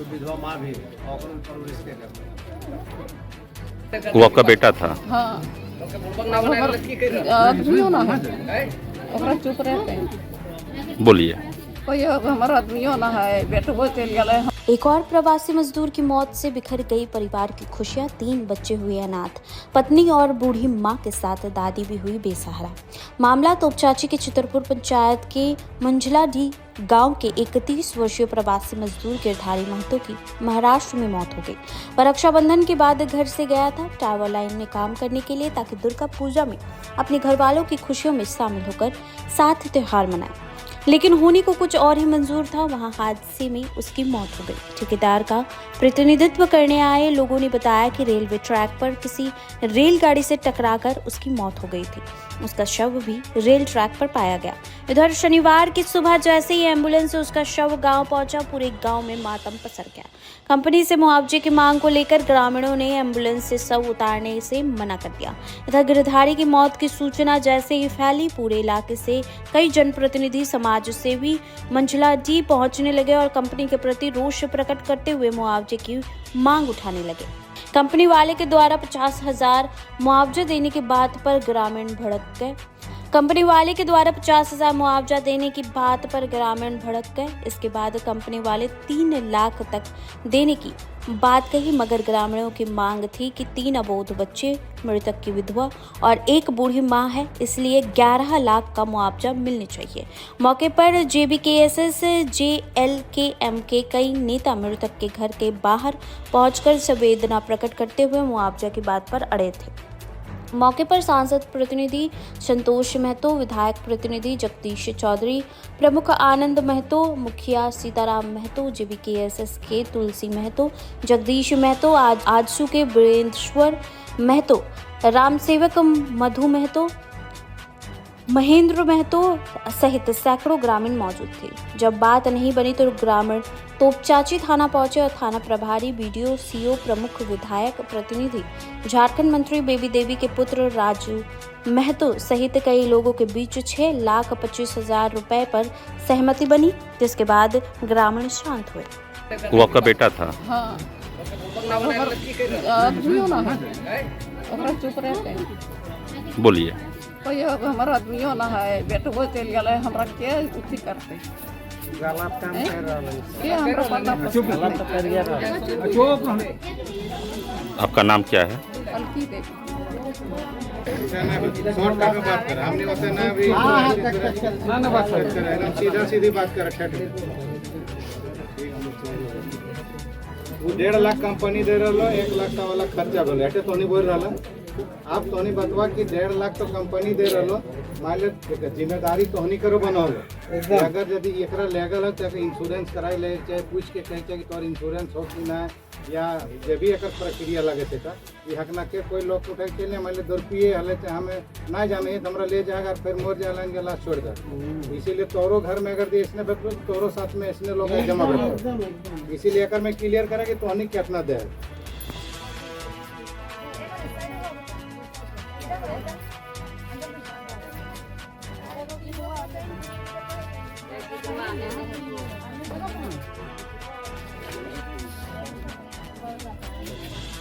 तो विधवा माँ भी है और परवरिश के करते। वो आपका बेटा था? हाँ आदमियों ना है ओकरा चुप रहते हैं बोलिए। कोई हमारा आदमियों ना है बेटो चल गए। एक और प्रवासी मजदूर की मौत से बिखर गई परिवार की खुशियां, 3 बच्चे हुए अनाथ, पत्नी और बूढ़ी मां के साथ दादी भी हुई बेसहारा। मामला तोपचाची के चितरपुर पंचायत के मंझलाडी गांव के 31 वर्षीय प्रवासी मजदूर गिरधारी महतो की महाराष्ट्र में मौत हो गई। वह रक्षाबंधन के बाद घर से गया था टावर लाइन में काम करने के लिए ताकि दुर्गा पूजा में अपने घर वालों की खुशियों में शामिल होकर साथ त्योहार मनाए, लेकिन होने को कुछ और ही मंजूर था। वहां हादसे में उसकी मौत हो गई। ठेकेदार का प्रतिनिधित्व करने आए लोगों ने बताया कि रेलवे ट्रैक पर किसी रेलगाड़ी से टकराकर उसकी मौत हो गई थी। उसका शव भी रेल ट्रैक पर पाया गया। इधर शनिवार की सुबह जैसे ही एम्बुलेंस से उसका शव गांव पहुंचा, पूरे गांव में मातम पसर गया। कंपनी से मुआवजे की मांग को लेकर ग्रामीणों ने एम्बुलेंस से शव उतारने से मना कर दिया। इधर गिरधारी की मौत की सूचना जैसे ही फैली, पूरे इलाके से कई जनप्रतिनिधि, समाज सेवी मंझलाडी पहुंचने लगे और कंपनी के प्रति रोष प्रकट करते हुए मुआवजे की मांग उठाने लगे। कंपनी वाले के द्वारा 50,000 मुआवजा देने की बात पर ग्रामीण भड़क गए। कंपनी वाले के द्वारा 50,000 मुआवजा देने की बात पर ग्रामीण भड़क गए। इसके बाद कंपनी वाले 3 लाख तक देने की बात कही, मगर ग्रामीणों की मांग थी कि 3 अबोध बच्चे, मृतक की विधवा और 1 बूढ़ी मां है, इसलिए 11 लाख का मुआवजा मिलने चाहिए। मौके पर JBKSS JLKM के कई नेता मृतक के घर के बाहर पहुंचकर संवेदना प्रकट करते हुए मुआवजा की बात पर अड़े थे। मौके पर सांसद प्रतिनिधि संतोष महतो, विधायक प्रतिनिधि जगदीश चौधरी, प्रमुख आनंद महतो, मुखिया सीताराम महतो, JBKSS के तुलसी महतो, जगदीश महतो, आजसू के वीरेंद्र महतो, राम सेवक मधु महतो, महेंद्र महतो सहित सैकड़ों ग्रामीण मौजूद थे। जब बात नहीं बनी तो ग्रामीण तोपचाची थाना पहुंचे और थाना प्रभारी, BDO, CO, प्रमुख विधायक प्रतिनिधि, झारखंड मंत्री बेबी देवी के पुत्र राजू महतो सहित कई लोगों के बीच 6,25,000 रुपए पर सहमति बनी, जिसके बाद ग्रामीण शांत हुए। वो आपका बेटा था? हाँ आदमियों ना है ओकरा चुप रहते हैं बोलिए। कोई हमारा आदमियों ना है बेटो चल गए हमरा के उठी करते गलत काम कर रहा है। ये हमरा पता गलत कर रहा है। आपका नाम क्या है? अलकी देवी। शॉर्ट में बात कर, हमने वैसे ना भी ना बात कर रहे हैं, सीधा सीधी बात कर रखा है। वो 1.5 लाख कंपनी दे रहा, 1 लाख का वाला खर्चा बोले ऐसे तो नहीं बोल रहा। आप तो नहीं बतवा कि 1.5 लाख तो कंपनी दे रहा, मान लो जिम्मेदारी तो नहीं करो बनाओ। अगर यदि एकरा लीगल है तो इंश्योरेंस कराई ले, चाहे पूछ के कहे कि तोर इंश्योरेंस हो कि ना, या जे भी एक प्रक्रिया लगे थे ये हक ना के कोई लोग उठे के लिए मान लो 2 रुपये हले हमें ना जाने तो हमरा ले जाएगा फिर मोर जाएंगे लास्ट छोड़ दे। इसीलिए तोरो घर में अगर इसने बैठो तोरो साथ में इसने लोग जमा बैठो, इसीलिए अगर मैं क्लियर करेंगे तो हनी कितना दे।